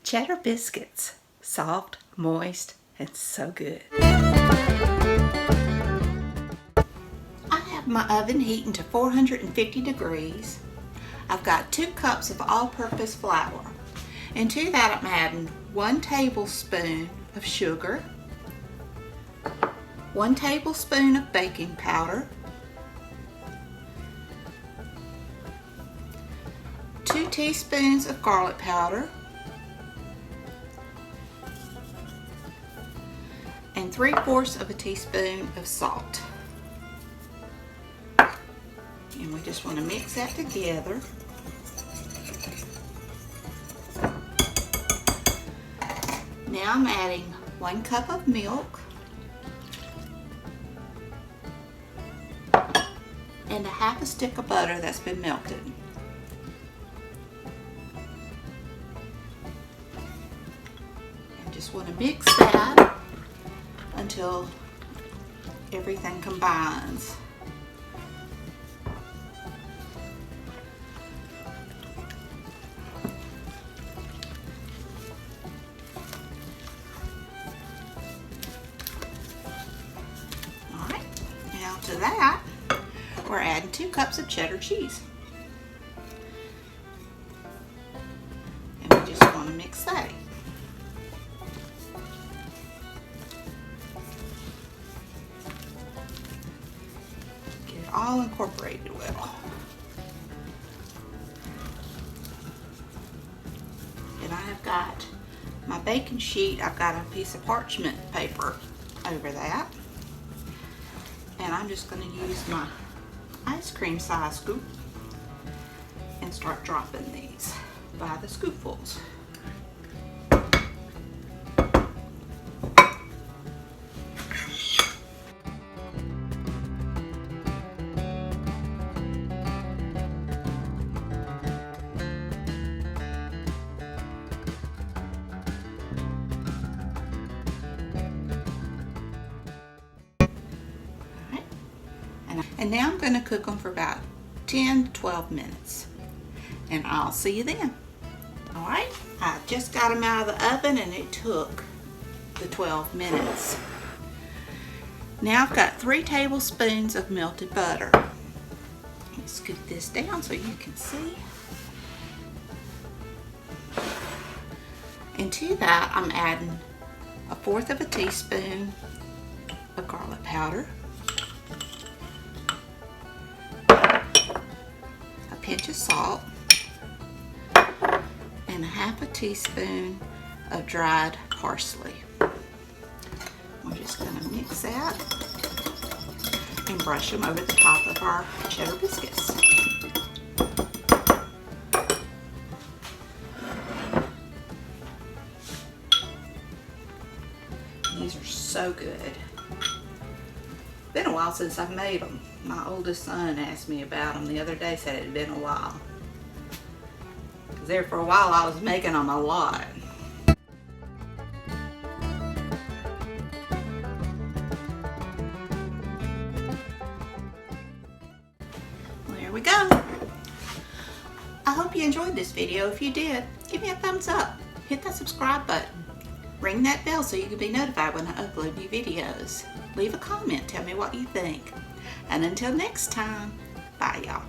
Cheddar biscuits, soft, moist, and so good. I have my oven heating to 450 degrees. I've got 2 cups of all-purpose flour. And to that I'm adding 1 tablespoon of sugar, 1 tablespoon of baking powder, 2 teaspoons of garlic powder, and 3/4 of a teaspoon of salt. And we just want to mix that together. Now I'm adding 1 cup of milk and a 1/2 stick of butter that's been melted. And just want to mix that until everything combines. Alright, now to that we're adding 2 cups of cheddar cheese. And we just want to mix that. All incorporated well. And I have got my baking sheet. I've got a piece of parchment paper over that. And I'm just going to use my ice cream size scoop and start dropping these by the scoopfuls. And now I'm going to cook them for about 10 to 12 minutes. And I'll see you then. Alright, I just got them out of the oven and it took the 12 minutes. Now I've got 3 tablespoons of melted butter. Let's scoop this down so you can see. And to that I'm adding 1/4 of a teaspoon of garlic powder, pinch of salt, and 1/2 teaspoon of dried parsley. We're just going to mix that and brush them over the top of our cheddar biscuits. These are so good. Been a while since I've made them. My oldest son asked me about them the other day, said it had been a while. Because there for a while I was making them a lot. Well, there we go. I hope you enjoyed this video. If you did, give me a thumbs up. Hit that subscribe button. Ring that bell so you can be notified when I upload new videos. Leave a comment, tell me what you think. And until next time, bye y'all.